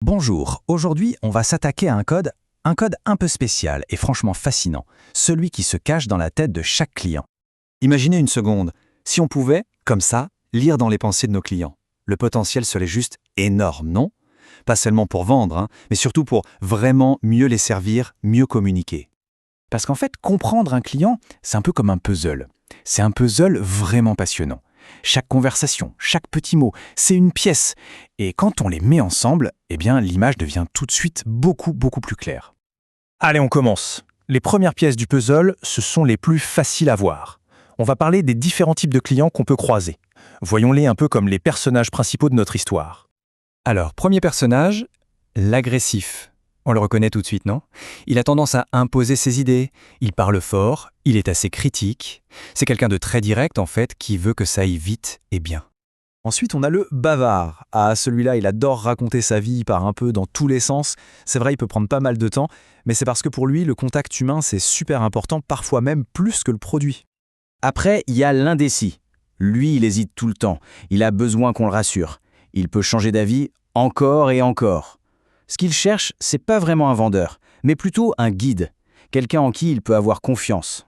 Bonjour, aujourd'hui on va s'attaquer à un code un peu spécial et franchement fascinant, celui qui se cache dans la tête de chaque client. Imaginez une seconde, si on pouvait, comme ça, lire dans les pensées de nos clients. Le potentiel serait juste énorme, non? Pas seulement pour vendre, mais surtout pour vraiment mieux les servir, mieux communiquer. Parce qu'en fait, comprendre un client, c'est un peu comme un puzzle. C'est un puzzle vraiment passionnant. Chaque conversation, chaque petit mot, c'est une pièce. Et quand on les met ensemble, l'image devient tout de suite beaucoup plus claire. Allez, on commence. Les premières pièces du puzzle, ce sont les plus faciles à voir. On va parler des différents types de clients qu'on peut croiser. Voyons-les un peu comme les personnages principaux de notre histoire. Alors, premier personnage, l'agressif. On le reconnaît tout de suite, non? Il a tendance à imposer ses idées, il parle fort, il est assez critique. C'est quelqu'un de très direct, en fait, qui veut que ça aille vite et bien. Ensuite, on a le bavard. Ah, celui-là, il adore raconter sa vie, il part un peu dans tous les sens. C'est vrai, il peut prendre pas mal de temps, mais c'est parce que pour lui, le contact humain, c'est super important, parfois même plus que le produit. Après, il y a l'indécis. Lui, il hésite tout le temps. Il a besoin qu'on le rassure. Il peut changer d'avis encore et encore. Ce qu'il cherche, c'est pas vraiment un vendeur, mais plutôt un guide, quelqu'un en qui il peut avoir confiance.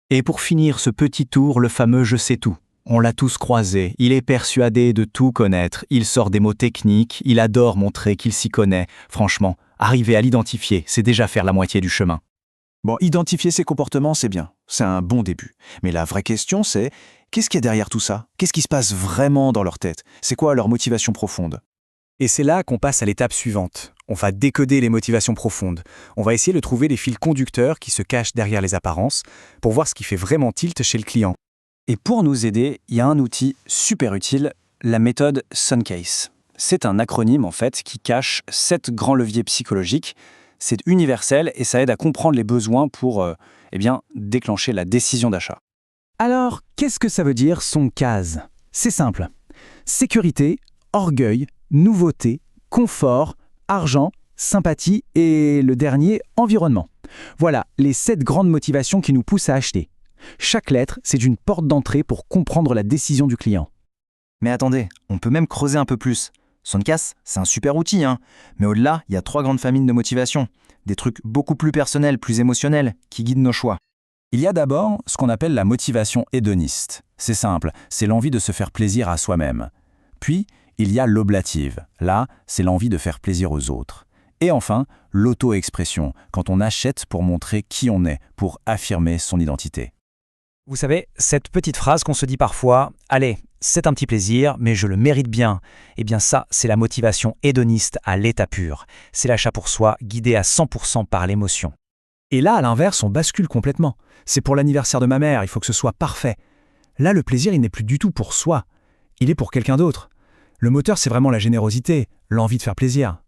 Et pour finir ce petit tour, le fameux « je sais tout ». On l'a tous croisé, il est persuadé de tout connaître, il sort des mots techniques, il adore montrer qu'il s'y connaît. Franchement, arriver à l'identifier, c'est déjà faire la moitié du chemin. Bon, identifier ses comportements, c'est bien. C'est un bon début. Mais la vraie question, c'est qu'est-ce qu'il y a derrière tout ça? Qu'est-ce qui se passe vraiment dans leur tête? C'est quoi leur motivation profonde? Et c'est là qu'on passe à l'étape suivante. On va décoder les motivations profondes. On va essayer de trouver les fils conducteurs qui se cachent derrière les apparences pour voir ce qui fait vraiment tilt chez le client. Et pour nous aider, il y a un outil super utile, la méthode Suncase. C'est un acronyme en fait qui cache 7 grands leviers psychologiques. C'est universel et ça aide à comprendre les besoins pour déclencher la décision d'achat. Alors, qu'est-ce que ça veut dire Suncase? C'est simple. Sécurité, orgueil, nouveauté, confort, argent, sympathie et le dernier, environnement. Voilà les 7 grandes motivations qui nous poussent à acheter. Chaque lettre, c'est une porte d'entrée pour comprendre la décision du client. Mais attendez, on peut même creuser un peu plus. Suncase, c'est un super outil, mais au-delà, il y a 3 grandes familles de motivation. Des trucs beaucoup plus personnels, plus émotionnels, qui guident nos choix. Il y a d'abord ce qu'on appelle la motivation hédoniste. C'est simple, c'est l'envie de se faire plaisir à soi-même. Puis, il y a l'oblative. Là, c'est l'envie de faire plaisir aux autres. Et enfin, l'auto-expression, quand on achète pour montrer qui on est, pour affirmer son identité. Vous savez, cette petite phrase qu'on se dit parfois « Allez, c'est un petit plaisir, mais je le mérite bien », eh bien ça, c'est la motivation hédoniste à l'état pur. C'est l'achat pour soi, guidé à 100% par l'émotion. Et là, à l'inverse, on bascule complètement. C'est pour l'anniversaire de ma mère, il faut que ce soit parfait. Là, le plaisir, il n'est plus du tout pour soi. Il est pour quelqu'un d'autre. Le moteur, c'est vraiment la générosité, l'envie de faire plaisir.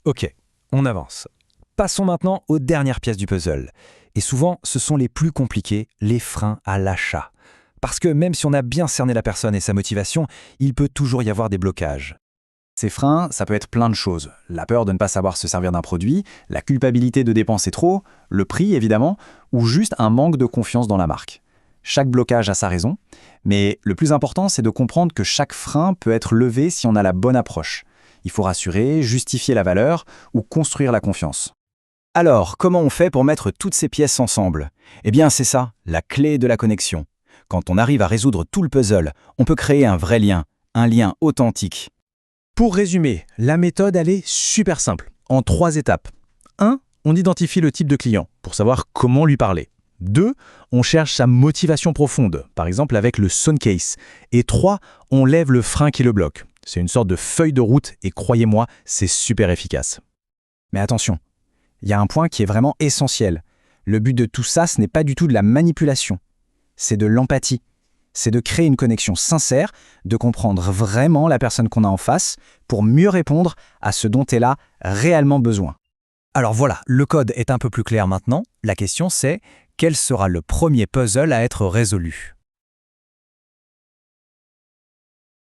Ok, on avance. Passons maintenant aux dernières pièces du puzzle. Et souvent, ce sont les plus compliqués, les freins à l'achat. Parce que même si on a bien cerné la personne et sa motivation, il peut toujours y avoir des blocages. Ces freins, ça peut être plein de choses. La peur de ne pas savoir se servir d'un produit, la culpabilité de dépenser trop, le prix évidemment, ou juste un manque de confiance dans la marque. Chaque blocage a sa raison, mais le plus important, c'est de comprendre que chaque frein peut être levé si on a la bonne approche. Il faut rassurer, justifier la valeur ou construire la confiance. Alors, comment on fait pour mettre toutes ces pièces ensemble? Eh bien, c'est ça, la clé de la connexion. Quand on arrive à résoudre tout le puzzle, on peut créer un vrai lien, un lien authentique. Pour résumer, la méthode, elle est super simple, en 3 étapes. 1. On identifie le type de client, pour savoir comment lui parler. 2. On cherche sa motivation profonde, par exemple avec le Suncase. Et 3. On lève le frein qui le bloque. C'est une sorte de feuille de route et croyez-moi, c'est super efficace. Mais attention, il y a un point qui est vraiment essentiel. Le but de tout ça, ce n'est pas du tout de la manipulation. C'est de l'empathie. C'est de créer une connexion sincère, de comprendre vraiment la personne qu'on a en face pour mieux répondre à ce dont elle a réellement besoin. Alors voilà, le code est un peu plus clair maintenant. La question c'est, quel sera le premier puzzle à être résolu?